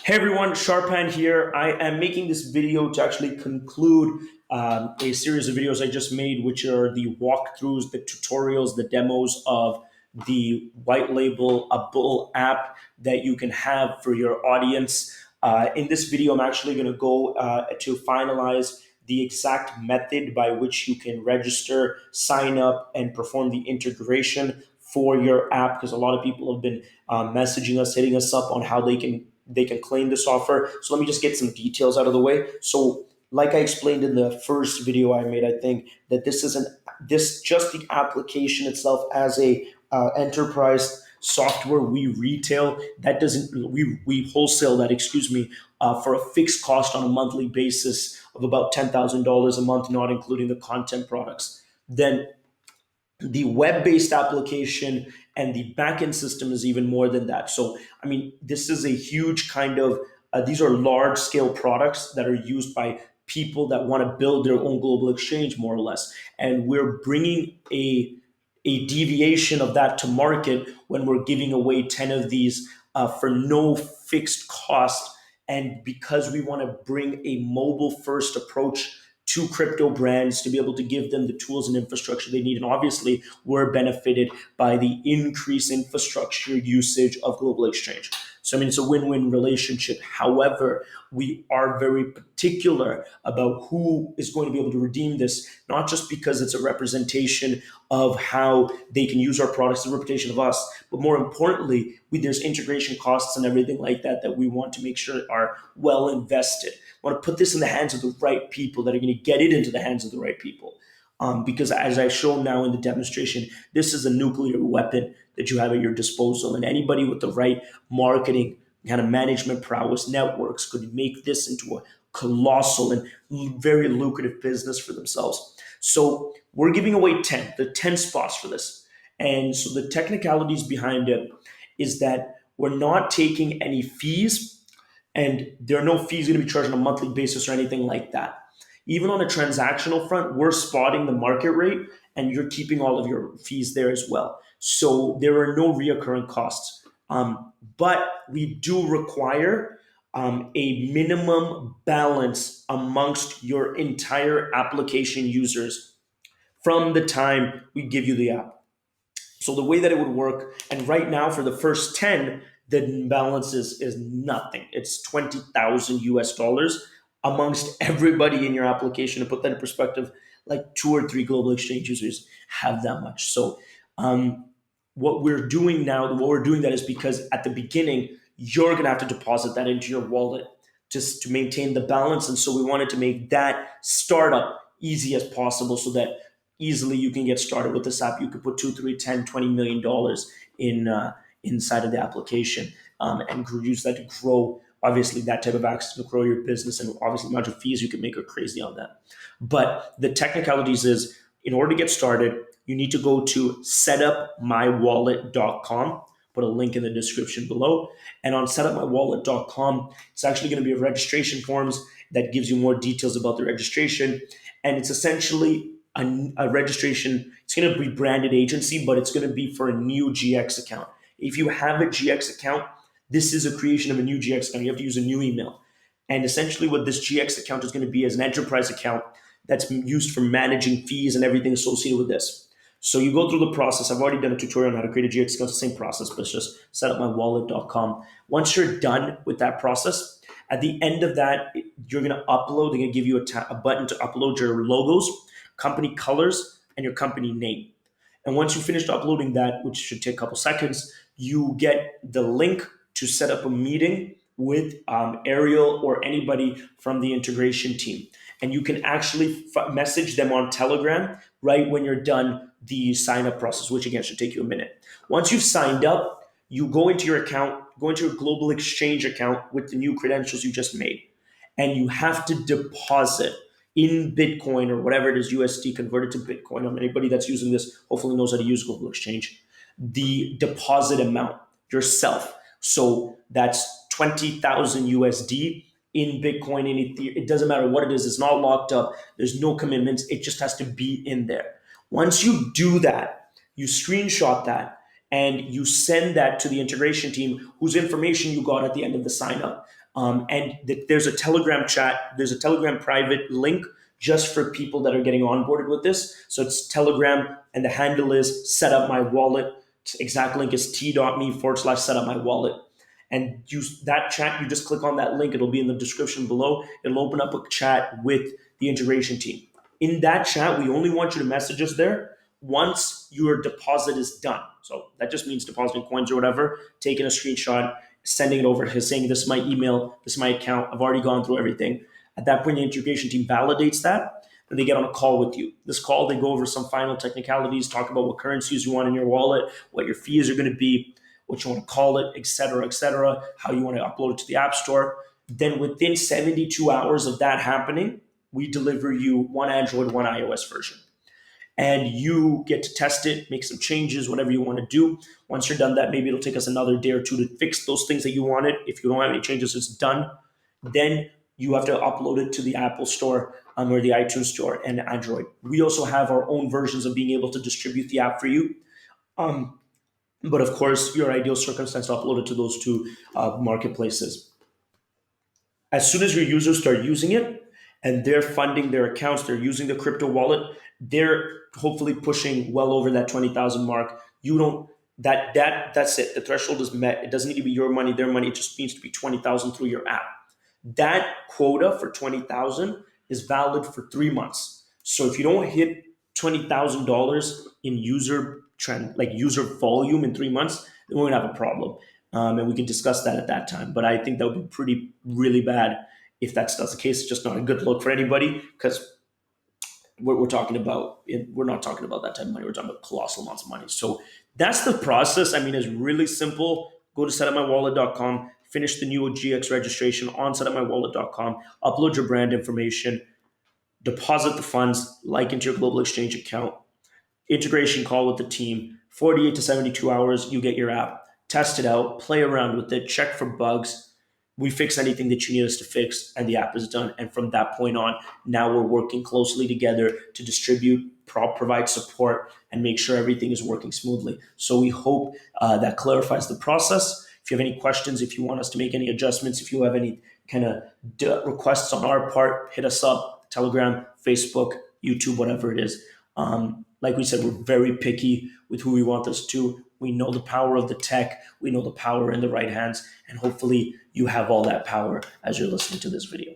Hey everyone, Sharpan here. I am making this video to actually conclude a series of videos I just made, which are the walkthroughs, the tutorials, the demos of the white label a bull app that you can have for your audience. In this video, I'm actually going to go to finalize the exact method by which you can register, sign up, and perform the integration for your app, because a lot of people have been messaging us, hitting us up on how they can claim this offer. So let me just get some details out of the way. So like I explained in the first video I made, I think that this just the application itself as a enterprise software we retail that doesn't we wholesale that, excuse me, for a fixed cost on a monthly basis of about $10,000 a month, not including the content products. Then the web-based application and the backend system is even more than that. So, I mean, this is a huge kind of these are large-scale products that are used by people that want to build their own global exchange, more or less. And we're bringing a deviation of that to market when we're giving away 10 of these for no fixed cost. And because we want to bring a mobile first approach to crypto brands to be able to give them the tools and infrastructure they need. And obviously, we're benefited by the increased infrastructure usage of global exchange. So, I mean, it's a win win relationship. However, we are very particular about who is going to be able to redeem this, not just because it's a representation of how they can use our products, the reputation of us, but more importantly, there's integration costs and everything like that that we want to make sure are well invested. I want to put this in the hands of the right people that are going to get it into the hands of the right people. Because as I've shown now in the demonstration, this is a nuclear weapon that you have at your disposal. And anybody with the right marketing, kind of management prowess, networks could make this into a colossal and very lucrative business for themselves. So we're giving away the 10 spots for this. And so the technicalities behind it is that we're not taking any fees, and there are no fees going to be charged on a monthly basis or anything like that. Even on a transactional front, we're spotting the market rate and you're keeping all of your fees there as well. So there are no reoccurring costs. But we do require a minimum balance amongst your entire application users from the time we give you the app. So the way that it would work, and right now for the first 10, the balance is nothing. It's 20,000 US dollars amongst everybody in your application. To put that in perspective, like two or three global exchange users have that much. So what we're doing that is because at the beginning, you're going to have to deposit that into your wallet just to maintain the balance. And so we wanted to make that startup easy as possible so that easily you can get started with this app. You could put 2, 3, 10, $20 million in inside of the application, and use that to grow. Obviously, that type of access to grow your business, and obviously, the amount of fees you can make are crazy on that. But the technicalities is, in order to get started, you need to go to setupmywallet.com. Put a link in the description below. And on setupmywallet.com, it's actually going to be a registration forms that gives you more details about the registration. And it's essentially a registration. It's going to be branded agency, but it's going to be for a new GX account. If you have a GX account, this is a creation of a new GX account. You have to use a new email. And essentially, what this GX account is going to be is an enterprise account that's used for managing fees and everything associated with this. So you go through the process. I've already done a tutorial on how to create a GX account. It's the same process, but it's just setupmywallet.com. Once you're done with that process, at the end of that, you're going to upload. They're going to give you a button to upload your logos, company colors, and your company name. And once you finish uploading that, which should take a couple seconds, you get the link to set up a meeting with Ariel or anybody from the integration team. And you can actually message them on Telegram right when you're done the sign up process, which again should take you a minute. Once you've signed up, you go into your account, go into your global exchange account with the new credentials you just made. And you have to deposit in Bitcoin or whatever it is, USD converted to Bitcoin. Anybody that's using this hopefully knows how to use global exchange. The deposit amount yourself. So that's 20,000 USD in Bitcoin, in Ethereum. It doesn't matter what it is. It's not locked up. There's no commitments. It just has to be in there. Once you do that, you screenshot that and you send that to the integration team whose information you got at the end of the sign up. There's a Telegram chat, there's a Telegram private link just for people that are getting onboarded with this. So it's Telegram, and the handle is set up my wallet. Exact link is t.me/set up my wallet. And use that chat, you just click on that link. It'll be in the description below. It'll open up a chat with the integration team. In that chat, we only want you to message us there once your deposit is done. So that just means depositing coins or whatever, taking a screenshot, sending it over to his, saying, this is my email, this is my account, I've already gone through everything. At that point, the integration team validates that, and they get on a call with you. This call, they go over some final technicalities, talk about what currencies you want in your wallet, what your fees are going to be, what you want to call it, et cetera, how you want to upload it to the App Store. Then within 72 hours of that happening, we deliver you one Android, one iOS version. And you get to test it, make some changes, whatever you want to do. Once you're done that, maybe it'll take us another day or two to fix those things that you wanted. If you don't have any changes, it's done. Then you have to upload it to the Apple Store or the iTunes Store and Android. We also have our own versions of being able to distribute the app for you. But of course, your ideal circumstance, upload it to those two marketplaces. As soon as your users start using it and they're funding their accounts, they're using the crypto wallet, they're hopefully pushing well over that 20,000 mark. You don't that's it. The threshold is met. It doesn't need to be your money, their money. It just needs to be 20,000 through your app. That quota for 20,000 is valid for 3 months. So if you don't hit $20,000 in user volume in 3 months, then we're gonna have a problem, and we can discuss that at that time. But I think that would be really bad if that's the case. It's just not a good look for anybody, because we're talking about we're not talking about that type of money. We're talking about colossal amounts of money. So that's the process. I mean, it's really simple. Go to setupmywallet.com, finish the new GX registration on setupmywallet.com, upload your brand information, deposit the funds like into your global exchange account, integration call with the team, 48 to 72 hours, you get your app, test it out, play around with it, check for bugs. We fix anything that you need us to fix, and the app is done. And from that point on, now we're working closely together to distribute, provide support, and make sure everything is working smoothly. So we hope that clarifies the process. If you have any questions, if you want us to make any adjustments, if you have any kind of requests on our part, hit us up, Telegram, Facebook, YouTube, whatever it is. Like we said, we're very picky with who we want this to. We know the power of the tech. We know the power in the right hands. And hopefully you have all that power as you're listening to this video.